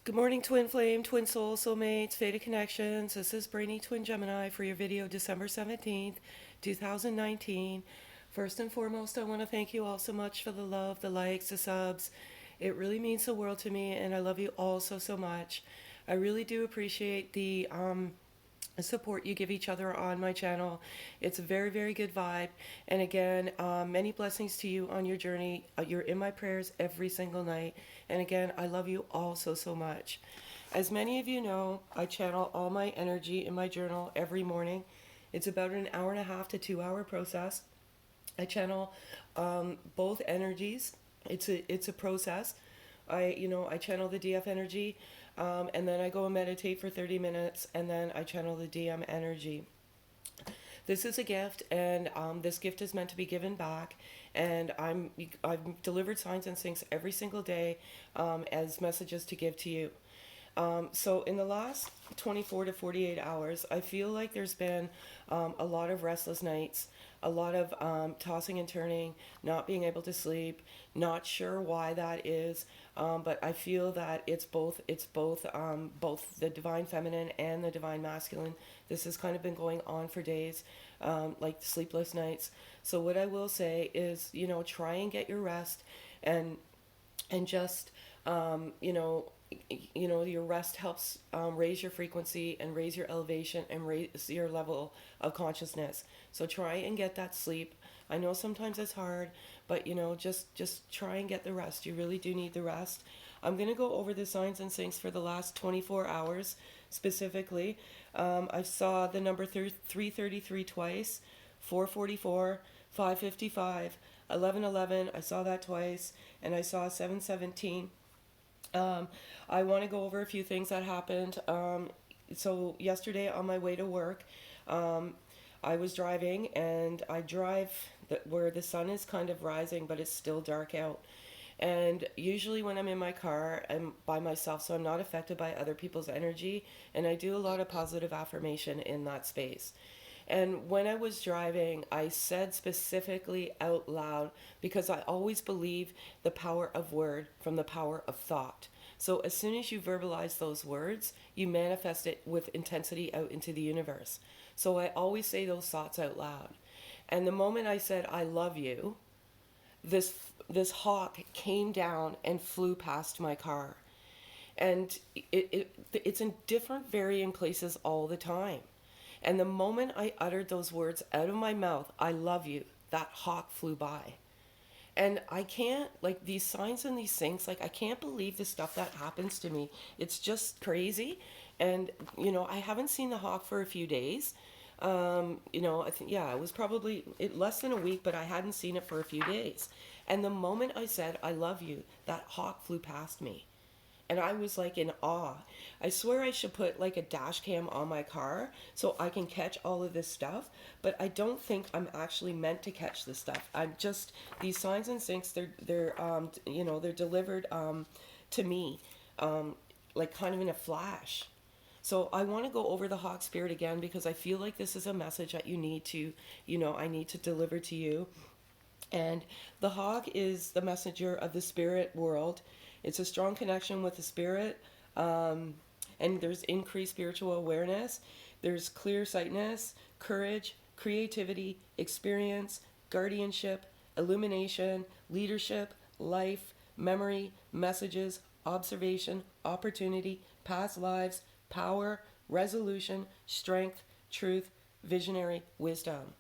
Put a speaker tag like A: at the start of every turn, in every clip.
A: Good morning, Twin Flame, Twin Soul, Soulmates, Fated Connections. This is Brainy Twin Gemini for your video December 17th, 2019. First and foremost, I want to thank you all so much for the love, the likes, the subs. It really means the world to me, and I love you all so, so much. I really do appreciate the support you give each other on my channel. It's a very, very good vibe. And again, many blessings to you on your journey. You're in my prayers every single night. And again, I love you all so, so much. As many of you know, I channel all my energy in my journal every morning. It's about an hour and a half to 2 hour process. I channel both energies. It's a process. I channel the DF energy, and then I go and meditate for 30 minutes, and then I channel the DM energy. This is a gift, and this gift is meant to be given back. And I've delivered signs and syncs every single day as messages to give to you. So in the last 24 to 48 hours, I feel like there's been a lot of restless nights, a lot of tossing and turning, not being able to sleep, not sure why that is, but I feel that it's both both the divine feminine and the divine masculine. This has kind of been going on for days, like sleepless nights. So what I will say is, try and get your rest, and just your rest helps raise your frequency and raise your elevation and raise your level of consciousness. So try and get that sleep. I know sometimes it's hard, but just try and get the rest. You really do need the rest. I'm going to go over the signs and syncs for the last 24 hours specifically. I saw the number 333 twice, 444, 555, 1111. I saw that twice, and I saw 717. I want to go over a few things that happened. So yesterday on my way to work, I was driving, and I drive where the sun is kind of rising, but it's still dark out. And usually when I'm in my car, I'm by myself, so I'm not affected by other people's energy, and I do a lot of positive affirmation in that space. And when I was driving, I said specifically out loud, because I always believe the power of word from the power of thought. So as soon as you verbalize those words, you manifest it with intensity out into the universe. So I always say those thoughts out loud. And the moment I said, I love you, this hawk came down and flew past my car. And it's in different varying places all the time. And the moment I uttered those words out of my mouth, I love you, that hawk flew by. And I can't, like, these signs and these things, like, I can't believe the stuff that happens to me. It's just crazy. And, I haven't seen the hawk for a few days. I think, yeah, it was probably less than a week, but I hadn't seen it for a few days. And the moment I said, I love you, that hawk flew past me. And I was like in awe. I swear I should put like a dash cam on my car so I can catch all of this stuff, but I don't think I'm actually meant to catch this stuff. I'm just, these signs and syncs, they're delivered to me like kind of in a flash. So I want to go over the hawk spirit again, because I feel like this is a message that you need to, I need to deliver to you. And the hawk is the messenger of the spirit world. It's a strong connection with the spirit, and there's increased spiritual awareness. There's clear-sightedness, courage, creativity, experience, guardianship, illumination, leadership, life, memory, messages, observation, opportunity, past lives, power, resolution, strength, truth, visionary, wisdom.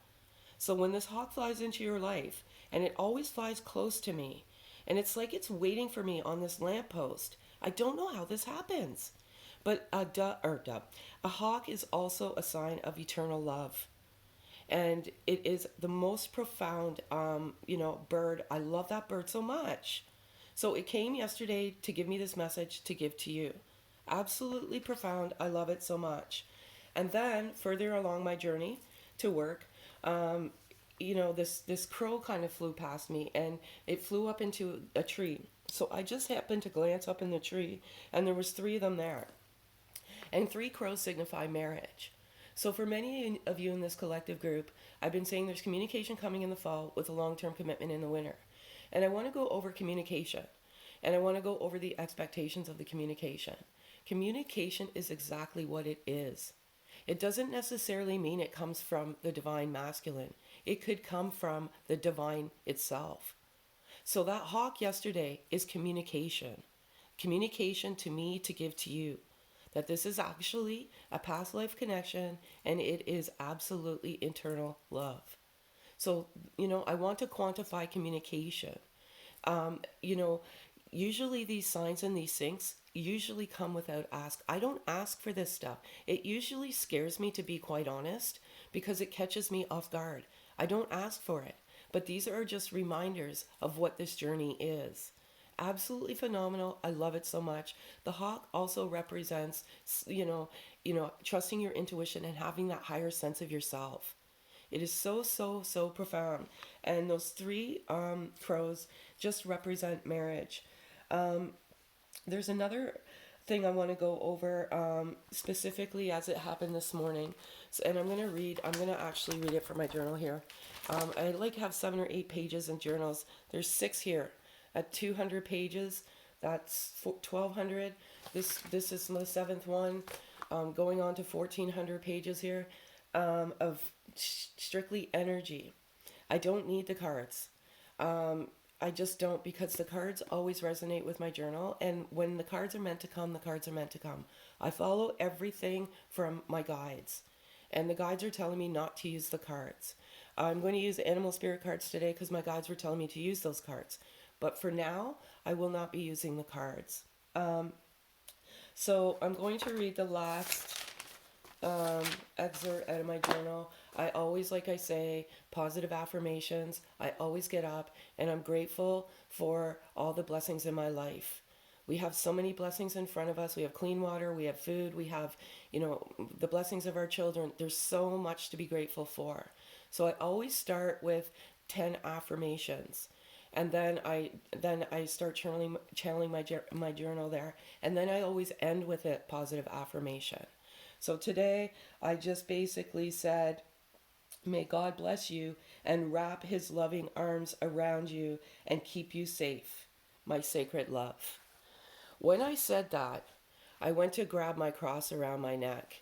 A: So when this hawk flies into your life, and it always flies close to me, and it's like it's waiting for me on this lamppost. I don't know how this happens. But a hawk is also a sign of eternal love. And it is the most profound, bird. I love that bird so much. So it came yesterday to give me this message to give to you. Absolutely profound. I love it so much. And then further along my journey to work, this crow kind of flew past me, and it flew up into a tree. So I just happened to glance up in the tree, and there was 3 of them there. And 3 crows signify marriage. So for many of you in this collective group, I've been saying there's communication coming in the fall with a long-term commitment in the winter. And I want to go over communication. And I want to go over the expectations of the communication. Communication is exactly what it is. It doesn't necessarily mean it comes from the divine masculine. It could come from the divine itself. So that hawk yesterday is communication. Communication to me to give to you. That this is actually a past life connection and it is absolutely internal love. So, I want to quantify communication. You know, Usually these signs and these syncs usually come without ask. I don't ask for this stuff. It usually scares me, to be quite honest, because it catches me off guard. I don't ask for it, but these are just reminders of what this journey is. Absolutely phenomenal. I love it so much. The hawk also represents, trusting your intuition and having that higher sense of yourself. It is so, so, so profound. And those three crows just represent marriage. There's another thing I want to go over specifically as it happened this morning. And I'm going to actually read it from my journal here. I like have 7 or 8 pages in journals. There's 6 here at 200 pages. That's 1,200. This is the 7th one, going on to 1,400 pages here of strictly energy. I don't need the cards. I just don't, because the cards always resonate with my journal. And when the cards are meant to come, the cards are meant to come. I follow everything from my guides. And the guides are telling me not to use the cards. I'm going to use animal spirit cards today because my guides were telling me to use those cards. But for now, I will not be using the cards. So I'm going to read the last excerpt out of my journal. I always, like I say, positive affirmations. I always get up and I'm grateful for all the blessings in my life. We have so many blessings in front of us. We have clean water, we have food, we have, the blessings of our children. There's so much to be grateful for. So I always start with 10 affirmations. And then I start channeling my journal there. And then I always end with a positive affirmation. So today I just basically said, may God bless you and wrap his loving arms around you and keep you safe, my sacred love. When I said that, I went to grab my cross around my neck.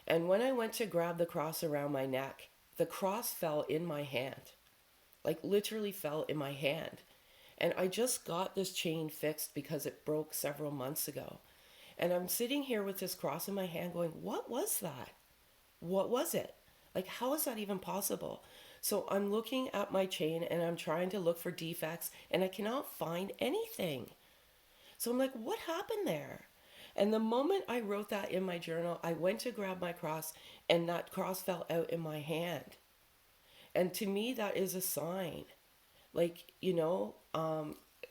A: And when I went to grab the cross around my neck, the cross fell in my hand. Like literally fell in my hand. And I just got this chain fixed because it broke several months ago. And I'm sitting here with this cross in my hand going, what was that? What was it? Like, how is that even possible? So I'm looking at my chain and I'm trying to look for defects and I cannot find anything. So I'm like, what happened there? And the moment I wrote that in my journal, I went to grab my cross and that cross fell out in my hand. And to me, that is a sign. Like,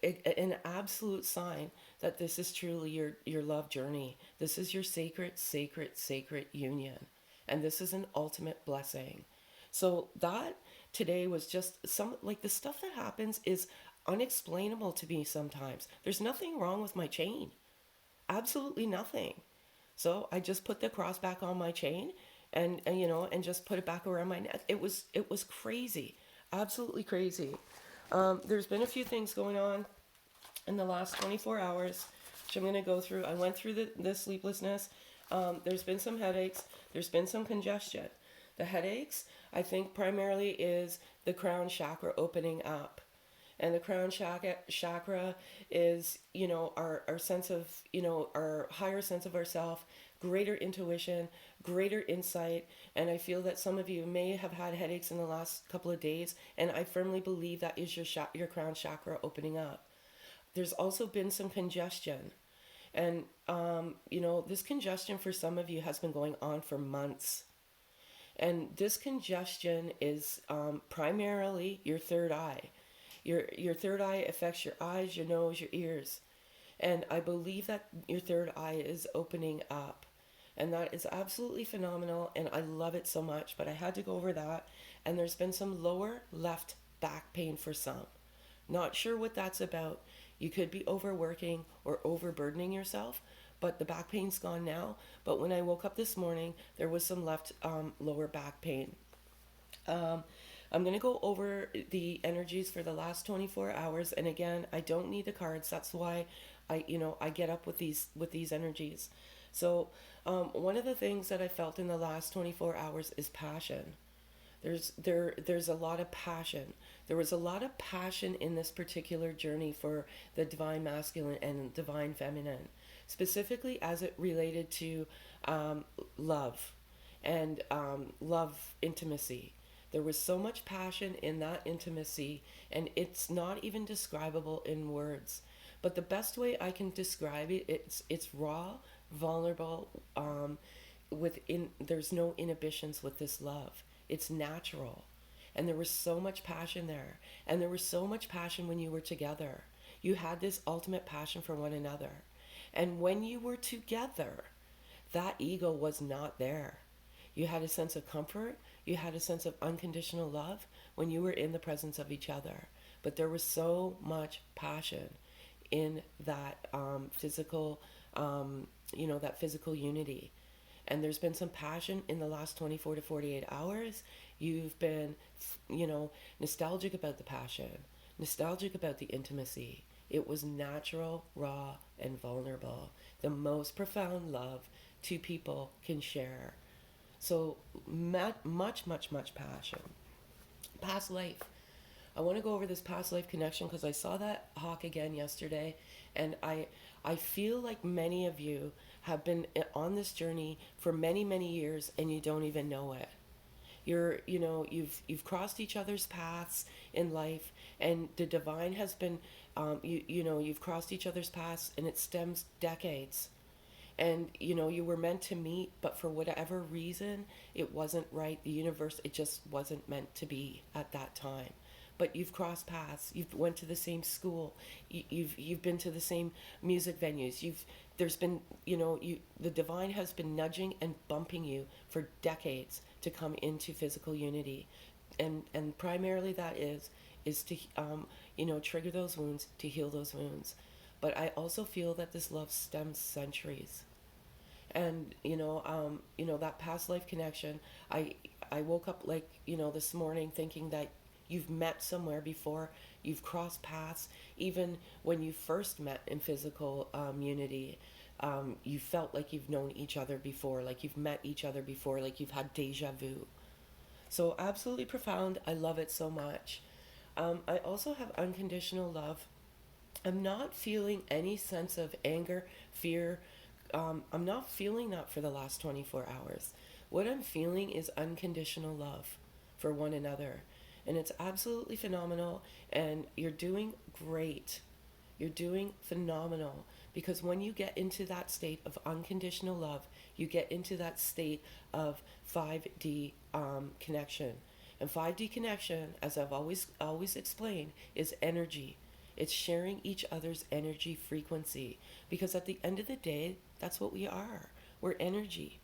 A: an absolute sign that this is truly your love journey. This is your sacred, sacred, sacred union. And this is an ultimate blessing. So that today was just the stuff that happens is unexplainable to me sometimes. There's nothing wrong with my chain. Absolutely nothing. So I just put the cross back on my chain and just put it back around my neck. It was crazy. Absolutely crazy. There's been a few things going on in the last 24 hours, which I'm going to go through. I went through the sleeplessness. There's been some headaches. There's been some congestion. The headaches, I think, primarily is the crown chakra opening up. And the crown chakra is, our sense of, our higher sense of ourself, greater intuition, greater insight. And I feel that some of you may have had headaches in the last couple of days. And I firmly believe that is your crown chakra opening up. There's also been some congestion. And, this congestion for some of you has been going on for months. And this congestion is primarily your third eye. Your third eye affects your eyes, your nose, your ears. And I believe that your third eye is opening up. And that is absolutely phenomenal. And I love it so much. But I had to go over that. And there's been some lower left back pain for some. Not sure what that's about. You could be overworking or overburdening yourself. But the back pain's gone now. But when I woke up this morning, there was some left lower back pain. I'm going to go over the energies for the last 24 hours, and again, I don't need the cards. That's why I get up with these energies. So, one of the things that I felt in the last 24 hours is passion. There's a lot of passion. There was a lot of passion in this particular journey for the divine masculine and divine feminine, specifically as it related to love and love intimacy. There was so much passion in that intimacy, and it's not even describable in words. But the best way I can describe it, it's raw, vulnerable. There's no inhibitions with this love. It's natural, and there was so much passion there, and there was so much passion when you were together. You had this ultimate passion for one another, and when you were together, that ego was not there. You had a sense of comfort, you had a sense of unconditional love when you were in the presence of each other. But there was so much passion in that that physical unity. And there's been some passion in the last 24 to 48 hours. You've been, nostalgic about the passion, nostalgic about the intimacy. It was natural, raw, and vulnerable. The most profound love two people can share. So much, much passion. Past life. I want to go over this past life connection because I saw that hawk again yesterday, and I feel like many of you have been on this journey for many years and you don't even know it. You've crossed each other's paths in life, and the divine has been you've crossed each other's paths, and it stems decades. And you were meant to meet, but for whatever reason it wasn't right. The universe, it just wasn't meant to be at that time. But you've crossed paths. You've went to the same school. You've been to the same music venues. There's been the divine has been nudging and bumping you for decades to come into physical unity, and primarily that is to trigger those wounds, to heal those wounds. But I also feel that this love stems centuries. And that past life connection, I woke up this morning thinking that you've met somewhere before, you've crossed paths. Even when you first met in physical unity, you felt like you've known each other before, like you've met each other before, like you've had deja vu. So absolutely profound. I love it so much. I also have unconditional love. I'm not feeling any sense of anger, fear. I'm not feeling that for the last 24 hours. What I'm feeling is unconditional love for one another. And it's absolutely phenomenal. And you're doing great. You're doing phenomenal. Because when you get into that state of unconditional love, you get into that state of 5D connection. And 5D connection, as I've always explained, is energy. It's sharing each other's energy frequency. Because at the end of the day, that's what we are. We're energy,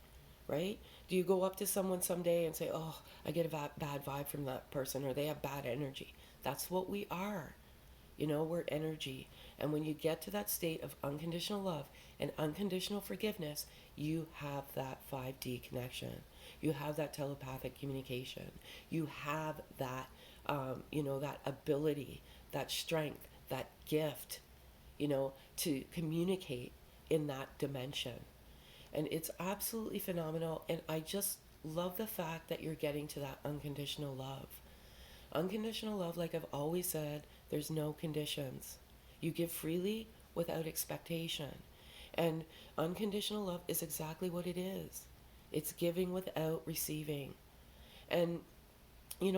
A: right? Do you go up to someone someday and say, oh, I get a bad vibe from that person, or they have bad energy? That's what we are. We're energy. And when you get to that state of unconditional love and unconditional forgiveness, you have that 5D connection. You have that telepathic communication. You have that, that ability, that strength, that gift, to communicate in that dimension. And it's absolutely phenomenal. And I just love the fact that you're getting to that unconditional love. Unconditional love, like I've always said, there's no conditions. You give freely without expectation. And unconditional love is exactly what it is. It's giving without receiving. And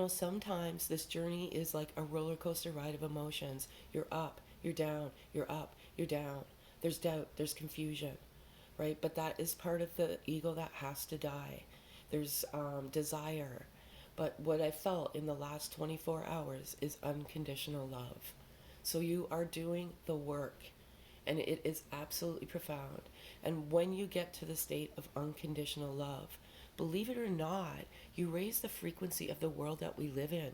A: sometimes this journey is like a roller coaster ride of emotions. You're up, you're down, you're up, you're down. There's doubt, there's confusion, right? But that is part of the ego that has to die. There's desire. But what I felt in the last 24 hours is unconditional love. So you are doing the work, and it is absolutely profound. And when you get to the state of unconditional love, believe it or not, you raise the frequency of the world that we live in.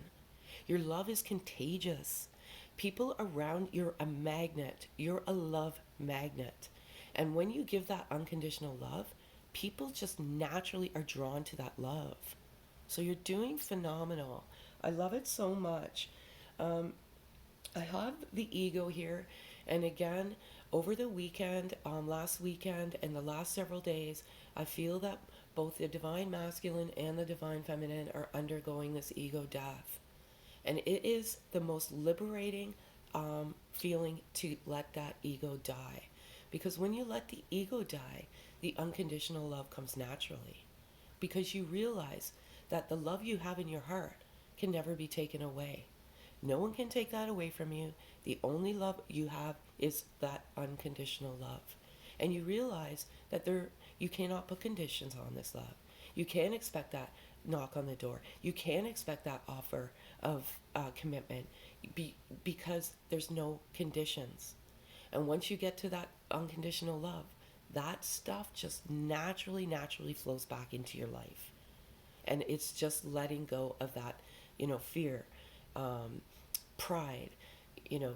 A: Your love is contagious. People around, you're a magnet. You're a love magnet. And when you give that unconditional love, people just naturally are drawn to that love. So you're doing phenomenal. I love it so much. Um, I have the ego here, and again, over the weekend, last weekend, and the last several days, I feel that both the divine masculine and the divine feminine are undergoing this ego death. And it is the most liberating feeling to let that ego die. Because when you let the ego die, the unconditional love comes naturally. Because you realize that the love you have in your heart can never be taken away. No one can take that away from you. The only love you have is that unconditional love. And you realize that you cannot put conditions on this love. You can't expect that knock on the door. You can't expect that offer of commitment because there's no conditions. And once you get to that unconditional love, that stuff just naturally flows back into your life. And it's just letting go of that, fear, um, pride,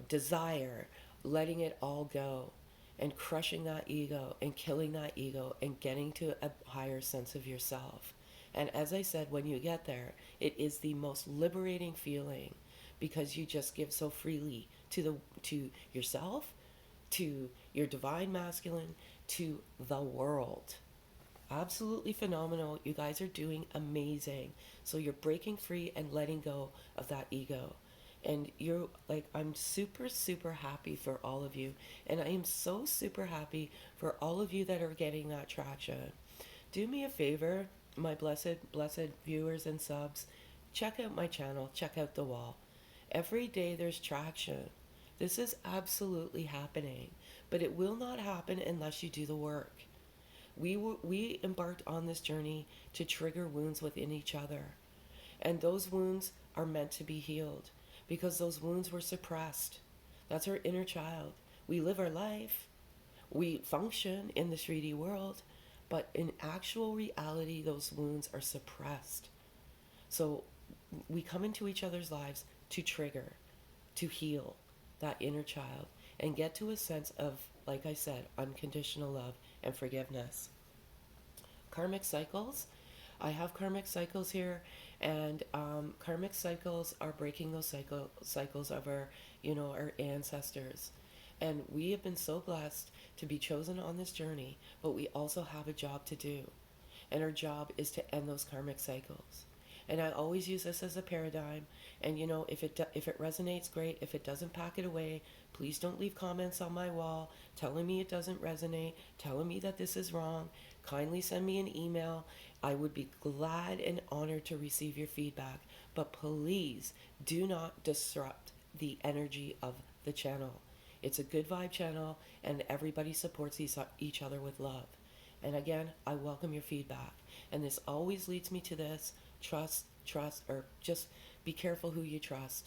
A: desire, letting it all go and crushing that ego and killing that ego and getting to a higher sense of yourself. And as I said, when you get there, it is the most liberating feeling because you just give so freely to yourself, to your divine masculine, to the world. Absolutely phenomenal. You guys are doing amazing. So you're breaking free and letting go of that ego. And you're like, I'm super happy for all of you. And I am so super happy for all of you that are getting that traction. Do me a favor, my blessed viewers and subs. Check out my channel. Check out the wall. Every day there's traction. This is absolutely happening. But it will not happen unless you do the work. We embarked on this journey to trigger wounds within each other. And those wounds are meant to be healed because those wounds were suppressed. That's our inner child. We live our life. We function in the 3D world. But in actual reality, those wounds are suppressed. So we come into each other's lives to trigger, to heal that inner child and get to a sense of, like I said, unconditional love and forgiveness. Karmic cycles. I have karmic cycles here, and karmic cycles are breaking those cycles of our ancestors. And we have been so blessed to be chosen on this journey, but we also have a job to do. And our job is to end those karmic cycles. And I always use this as a paradigm. And if it resonates, great. If it doesn't, pack it away. Please don't leave comments on my wall telling me it doesn't resonate, telling me that this is wrong. Kindly send me an email. I would be glad and honored to receive your feedback. But please do not disrupt the energy of the channel. It's a good vibe channel, and everybody supports each other with love. And again, I welcome your feedback. And this always leads me to this: trust, or just be careful who you trust.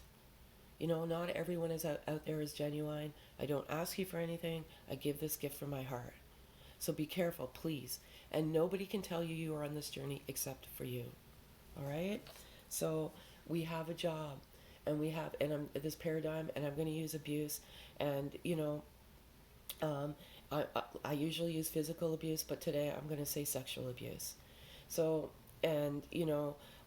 A: Not everyone is out there is genuine. I don't ask you for anything. I give this gift from my heart. So be careful, please. And nobody can tell you you are on this journey except for you. All right? So we have a job, and we have, and this paradigm, and I'm going to use abuse. And, I usually use physical abuse, but today I'm going to say sexual abuse. So, and,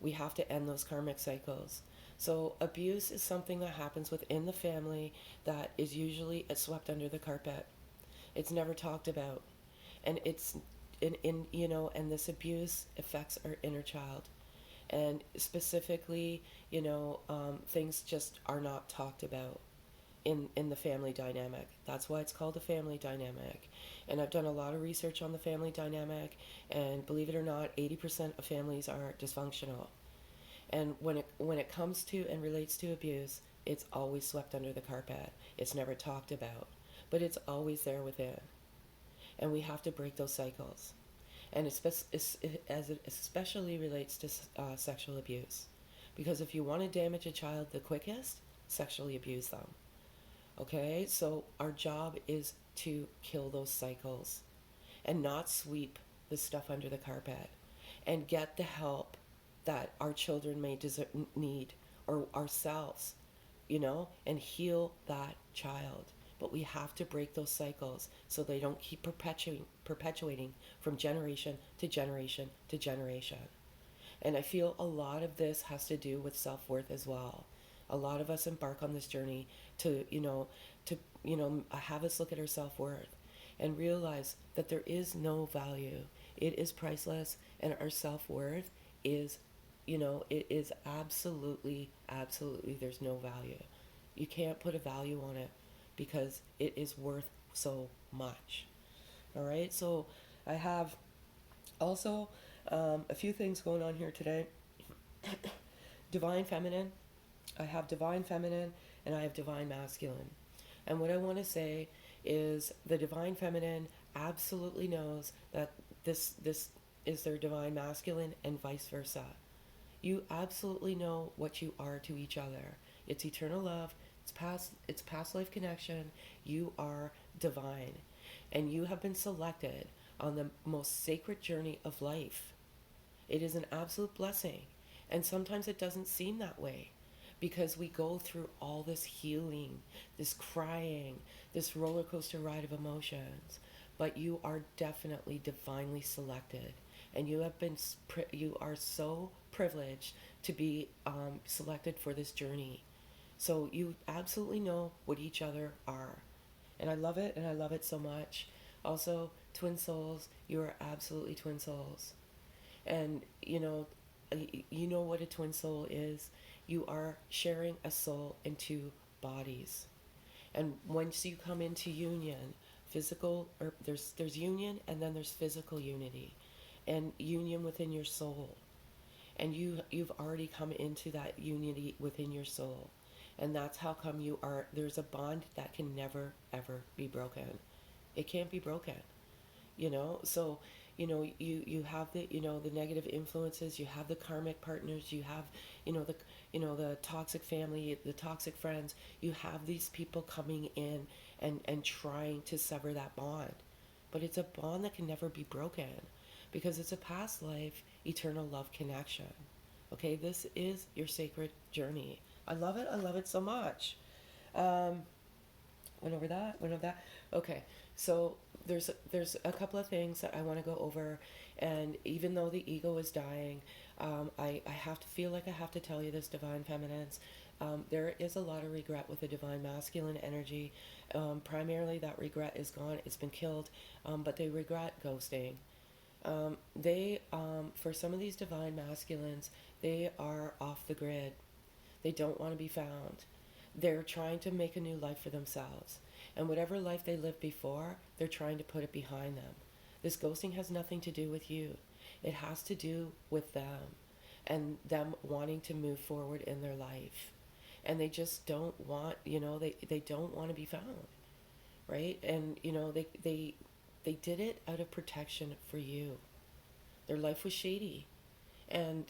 A: we have to end those karmic cycles. So abuse is something that happens within the family that is usually swept under the carpet. It's never talked about. And it's and this abuse affects our inner child. And specifically, things just are not talked about in the family dynamic. That's why it's called the family dynamic. And I've done a lot of research on the family dynamic, and believe it or not, 80% of families are dysfunctional. And when it comes to and relates to abuse, it's always swept under the carpet. It's never talked about, but it's always there within. And we have to break those cycles. And as it especially relates to sexual abuse. Because if you want to damage a child the quickest, sexually abuse them. Okay? So our job is to kill those cycles and not sweep the stuff under the carpet and get the help that our children may need, or ourselves, and heal that child. But we have to break those cycles so they don't keep perpetuating from generation to generation to generation. And I feel a lot of this has to do with self-worth as well. A lot of us embark on this journey to, have us look at our self-worth and realize that there is no value. It is priceless, and our self-worth is, it is absolutely, absolutely, there's no value. You can't put a value on it because it is worth so much. All right, so I have also a few things going on here today. Divine feminine. I have divine feminine and I have divine masculine. And what I want to say is the divine feminine absolutely knows that this is their divine masculine and vice versa. You absolutely know what you are to each other. It's eternal love. It's past life connection. You are divine, and you have been selected on the most sacred journey of life. It is an absolute blessing, and sometimes it doesn't seem that way because we go through all this healing, this crying, this roller coaster ride of emotions. But you are definitely divinely selected, and you are so privileged to be selected for this journey. So you absolutely know what each other are, and I love it, and I love it so much. Also, twin souls, you are absolutely twin souls, and you know what a twin soul is. You are sharing a soul in two bodies, and once you come into union, physical, or there's union, and then there's physical unity and union within your soul, and you've already come into that unity within your soul, and that's how come there's a bond that can never ever be broken. It can't be broken. So you have the negative influences, you have the karmic partners, you have the the toxic family, the toxic friends. You have these people coming in and trying to sever that bond, but it's a bond that can never be broken because it's a past life eternal love connection. Okay, this is your sacred journey. I love it. I love it so much. um went over that. Okay, so there's a couple of things that I want to go over, and even though the ego is dying, I have to feel like I have to tell you this, divine feminines. There is a lot of regret with the divine masculine energy. Primarily, that regret is gone. It's been killed, but they regret ghosting. For some of these divine masculines, they are off the grid. They don't want to be found. They're trying to make a new life for themselves. And whatever life they lived before, they're trying to put it behind them. This ghosting has nothing to do with you. It has to do with them and them wanting to move forward in their life. And they just don't want, they don't want to be found, right? And, they did it out of protection for you. Their life was shady. And,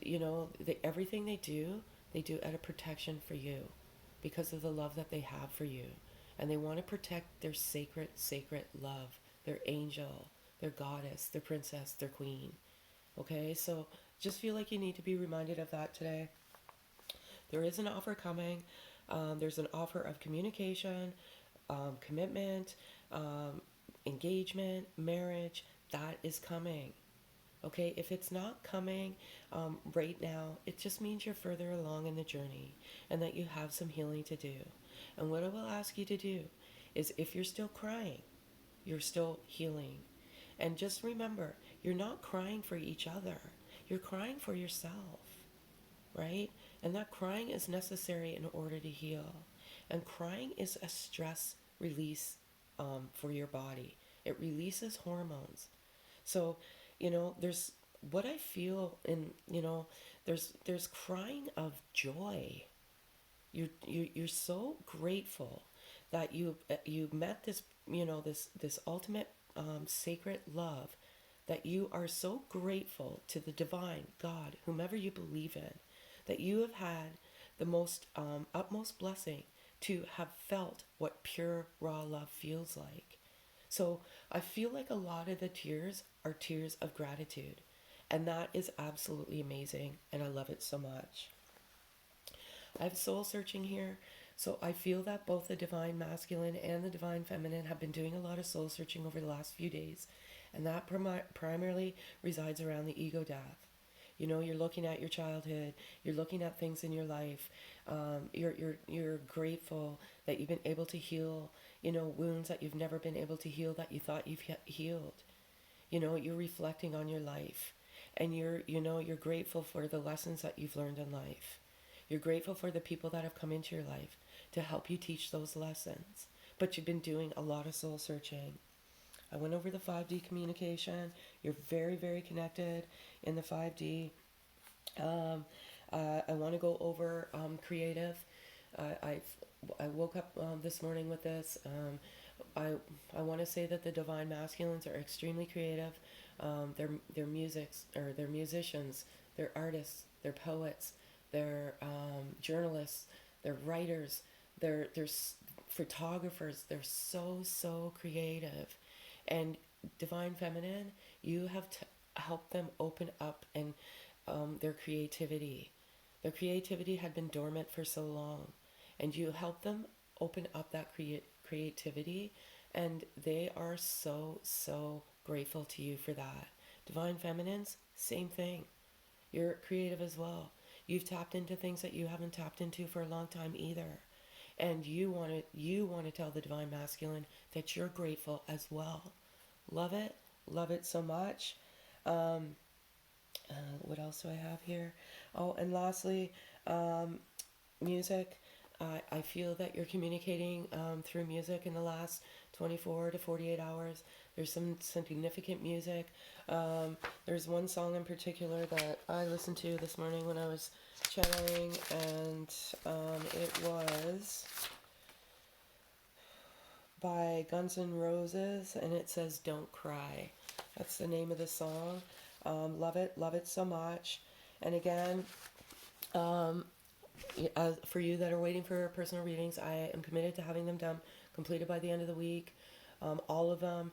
A: everything they do out of protection for you because of the love that they have for you. And they want to protect their sacred, sacred love, their angel, their goddess, their princess, their queen. Okay, so just feel like you need to be reminded of that today. There is an offer coming. There's an offer of communication, commitment, engagement, marriage. That is coming. Okay, if it's not coming right now, it just means you're further along in the journey and that you have some healing to do. And what I will ask you to do is, if you're still crying, you're still healing. And just remember, you're not crying for each other. You're crying for yourself, right? And that crying is necessary in order to heal. And crying is a stress release for your body. It releases hormones. So, there's what I feel in, there's crying of joy. You're so grateful that you met this, this ultimate sacred love, that you are so grateful to the divine God, whomever you believe in, that you have had the most utmost blessing to have felt what pure raw love feels like. So I feel like a lot of the tears are tears of gratitude, and that is absolutely amazing, and I love it so much. I have soul searching here, so I feel that both the divine masculine and the divine feminine have been doing a lot of soul searching over the last few days, and that primarily resides around the ego death. You know, you're looking at your childhood. You're looking at things in your life. You're grateful that you've been able to heal, you know, wounds that you've never been able to heal that you thought you've healed. You know, you're reflecting on your life, and you're grateful for the lessons that you've learned in life. You're grateful for the people that have come into your life to help you teach those lessons. But you've been doing a lot of soul searching. I went over the 5D communication. You're very, very connected in the 5D. I want to go over creative. I woke up this morning with this. I want to say that the divine masculines are extremely creative. They're they're musicians, they're artists, they're poets, they're journalists, they're writers, they're photographers. They're so creative, and divine feminine, you have to help them open up and their creativity. Their creativity had been dormant for so long, and you help them open up that creativity, and they are so grateful to you for that. Divine feminines, same thing. You're creative as well. You've tapped into things that you haven't tapped into for a long time either. And you want to tell the divine masculine that you're grateful as well. Love it. Love it so much. What else do I have here? Oh, and lastly, music. I feel that you're communicating through music in the last 24 to 48 hours. There's some significant music. There's one song in particular that I listened to this morning when I was channeling, and it was by Guns N' Roses, and it says "Don't Cry." That's the name of the song. Love it so much. And again, for you that are waiting for personal readings, I am committed to having them done, completed by the end of the week. All of them.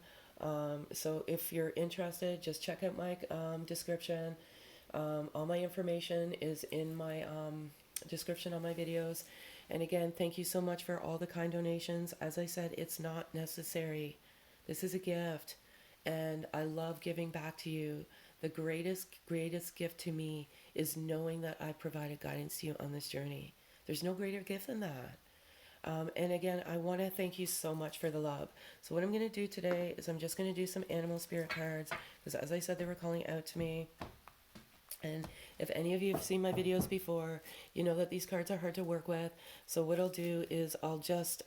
A: So if you're interested, just check out my description. All my information is in my description on my videos. And again, thank you so much for all the kind donations. As I said, it's not necessary. This is a gift, and I love giving back to you. The greatest gift to me is knowing that I provided guidance to you on this journey. There's no greater gift than that. And again, I want to thank you so much for the love. So what I'm going to do today is I'm just going to do some animal spirit cards, because as I said, they were calling out to me. And if any of you have seen my videos before, you know that these cards are hard to work with. So what I'll do is I'll just,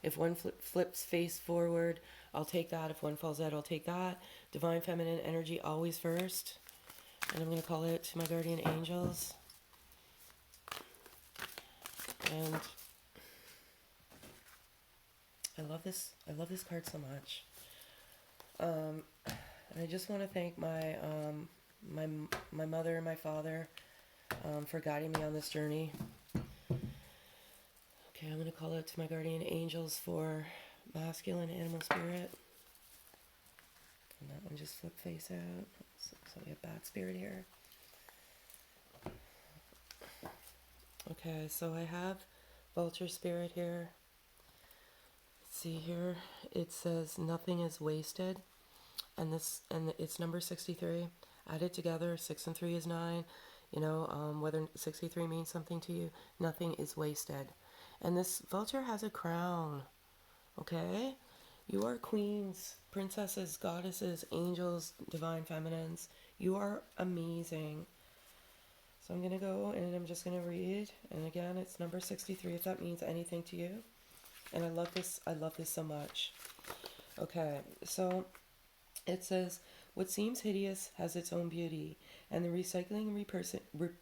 A: if one flips face forward, I'll take that. If one falls out, I'll take that. Divine feminine energy always first. And I'm going to call it to my guardian angels. And I love this card so much. And I just want to thank my my mother and my father for guiding me on this journey. Okay, I'm going to call out to my guardian angels for masculine animal spirit. And that one just flipped face out. So we have bat spirit here. Okay, so I have vulture spirit here. Let's see here. It says nothing is wasted. And it's number 63. Add it together. 6 and 3 is 9. You know, whether 63 means something to you, nothing is wasted. And this vulture has a crown. Okay? You are queens, princesses, goddesses, angels, divine feminines. You are amazing. So I'm going to go and I'm just going to read. And again, it's number 63 if that means anything to you. And I love this so much. Okay, so it says, what seems hideous has its own beauty, and the recycling and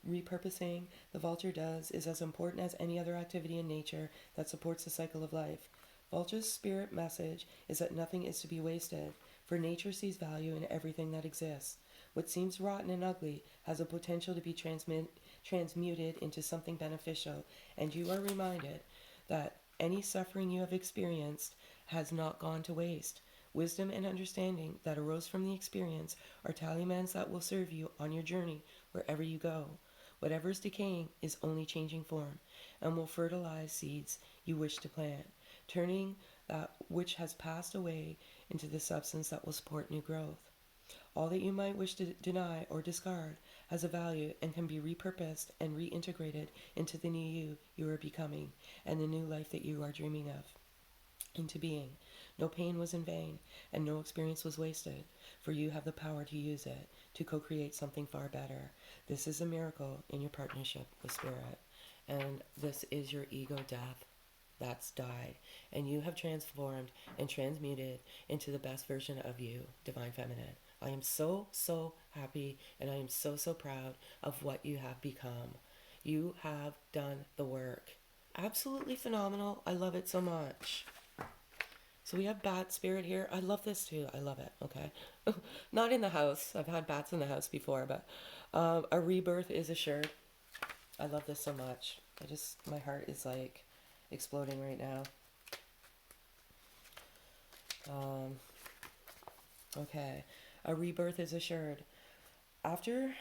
A: repurposing the vulture does is as important as any other activity in nature that supports the cycle of life. Vulture's spirit message is that nothing is to be wasted, for nature sees value in everything that exists. What seems rotten and ugly has a potential to be transmuted into something beneficial, and you are reminded that any suffering you have experienced has not gone to waste. Wisdom and understanding that arose from the experience are talismans that will serve you on your journey wherever you go. Whatever is decaying is only changing form and will fertilize seeds you wish to plant, turning that which has passed away into the substance that will support new growth. All that you might wish to deny or discard has a value and can be repurposed and reintegrated into the new you are becoming and the new life that you are dreaming of into being. No pain was in vain, and no experience was wasted, for you have the power to use it to co create something far better. This is a miracle in your partnership with Spirit, and this is your ego death that's died, and you have transformed and transmuted into the best version of you, Divine Feminine. I am so, so happy, and I am so, so proud of what you have become. You have done the work. Absolutely phenomenal. I love it so much. So we have bat spirit here. I love this too. I love it. Okay. Not in the house. I've had bats in the house before, but a rebirth is assured. I love this so much. My heart is like exploding right now. Okay. A rebirth is assured. After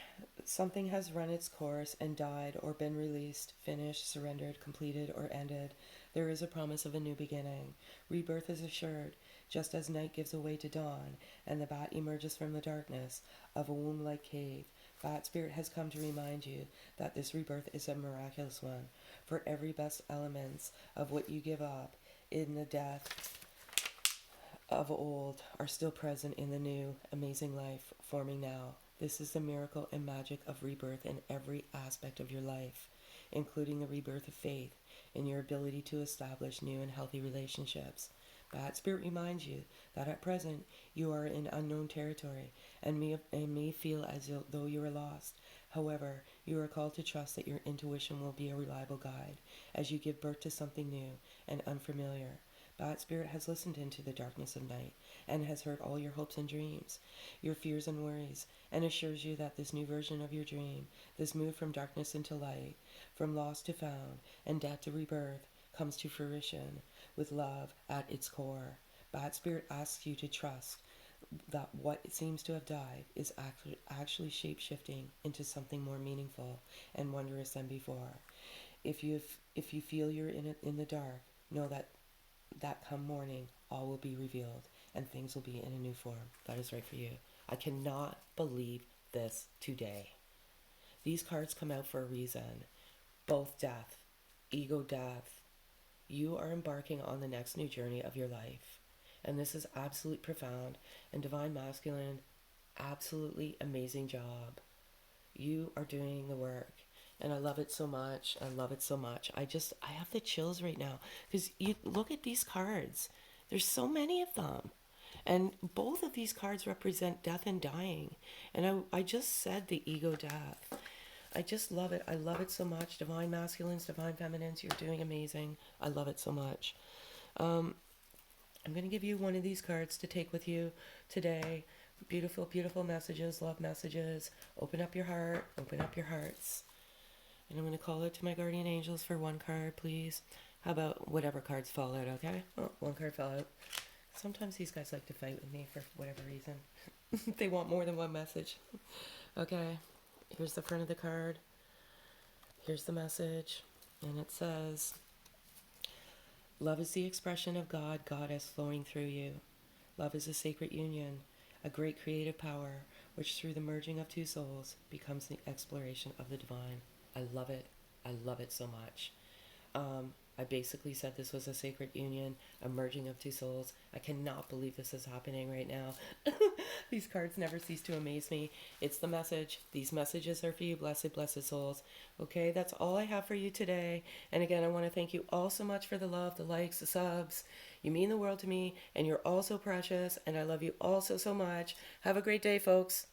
A: something has run its course and died or been released, finished, surrendered, completed, or ended, there is a promise of a new beginning. Rebirth is assured, just as night gives way to dawn, and the bat emerges from the darkness of a womb-like cave. Bat Spirit has come to remind you that this rebirth is a miraculous one, for every best elements of what you give up in the death of old are still present in the new, amazing life forming now. This is the miracle and magic of rebirth in every aspect of your life, including the rebirth of faith in your ability to establish new and healthy relationships. Bat Spirit reminds you that at present you are in unknown territory and may feel as though you are lost. However, you are called to trust that your intuition will be a reliable guide as you give birth to something new and unfamiliar. Bat Spirit has listened into the darkness of night and has heard all your hopes and dreams, your fears and worries, and assures you that this new version of your dream, this move from darkness into light, from lost to found, and death to rebirth, comes to fruition with love at its core. Bat Spirit asks you to trust that what seems to have died is actually shape-shifting into something more meaningful and wondrous than before. If you feel you're in the dark, know that come morning all will be revealed and things will be in a new form. That is right for you. I cannot believe this today. These cards come out for a reason. Both death, ego death. You are embarking on the next new journey of your life. And this is absolutely profound. And Divine Masculine, absolutely amazing job. You are doing the work. And I love it so much. I love it so much. I have the chills right now. Because you look at these cards. There's so many of them. And both of these cards represent death and dying. And I just said the ego death. I just love it. I love it so much. Divine Masculines, Divine Feminines, you're doing amazing. I love it so much. I'm going to give you one of these cards to take with you today. Beautiful, beautiful messages, love messages. Open up your heart. Open up your hearts. And I'm going to call out to my guardian angels for one card, please. How about whatever cards fall out, okay? Oh, one card fell out. Sometimes these guys like to fight with me for whatever reason. They want more than one message. Okay, here's the front of the card. Here's the message. And it says, love is the expression of God, Goddess flowing through you. Love is a sacred union, a great creative power, which through the merging of two souls becomes the exploration of the divine. I love it. I love it so much. I basically said this was a sacred union, a merging of two souls. I cannot believe this is happening right now. These cards never cease to amaze me. It's the message. These messages are for you, blessed, blessed souls. Okay, that's all I have for you today. And again, I want to thank you all so much for the love, the likes, the subs. You mean the world to me, and you're all so precious, and I love you all so, so much. Have a great day, folks.